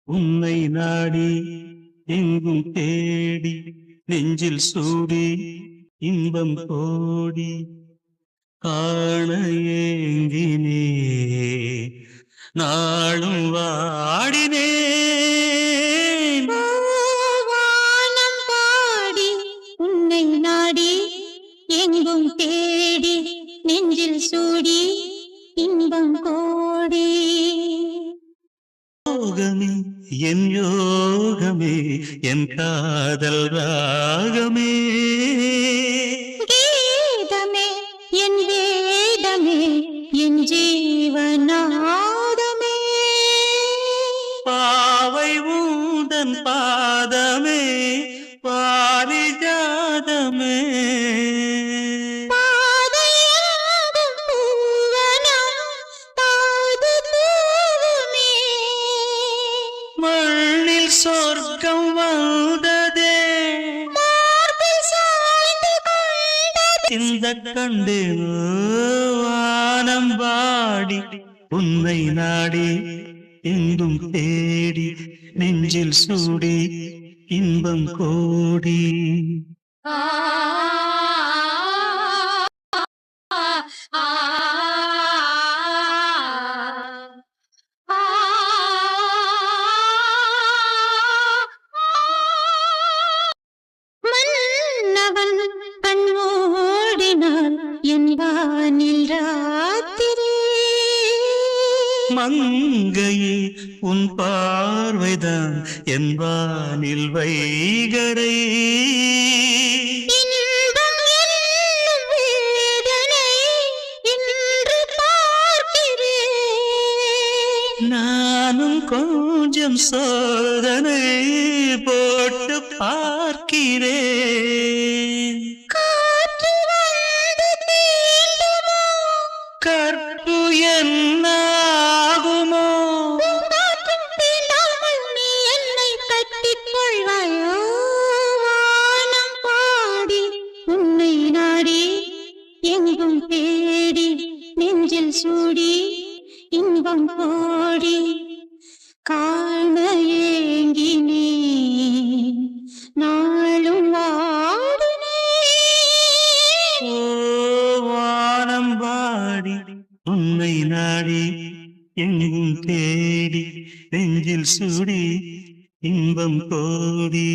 உன்னை நாடி எங்கும் தேடி நெஞ்சில் சூடி இன்பம் கோடி காண ஏங்கினே நாளும் வாடினேன். வானம் பாடி உன்னை நாடி எங்கும் தேடி நெஞ்சில் சூடி இன்பம் கோடி யோகமே என் யோகமே என் காதல் ராகமே கீதமே என் வேதமே என் ஜீவநாதமே பாவை ஊதன் பாதமே பாரிஜாதமே பாதையாகும் பூவனம் தாது தூவுமே மண்ணில் சொர்க்கம் வந்ததே மார்பில் சாய்ந்து கொண்டது இந்த கண்டேனோ வானம் பாடி உன்னை நாடி எங்கும் தேடி நெஞ்சில் சூடி இன்பம் கோடி ஆ ஆ ஆ மன்னவன் கண்மூடினான் என் வானில் ராத்திரி மங்கையே உன் பார்வைதான் என் வானில் வைகரை இன்பம் என்னும் வேதனை இன்று பார்க்கிறேன் நானும் கொஞ்சம் சோதனை போட்டு பார்க்கிறேன். காற்று வந்து தீண்டுமோ கற்பு என்னாகுமோ பூங்காற்றும் தீண்டாமல் நீ என்னை கட்டிக் கொள்வாயோ வானம் பாடி உன்னை நாடி எங்கும் தேடி நெஞ்சில் சூடி இன்பம் கோடி காண ஏங்கினே நாளும் வாடினேன் ஓ வானம் பாடி உன்னை நாடி எங்கும் தேடி நெஞ்சில் சூடி இன்பம் கோடி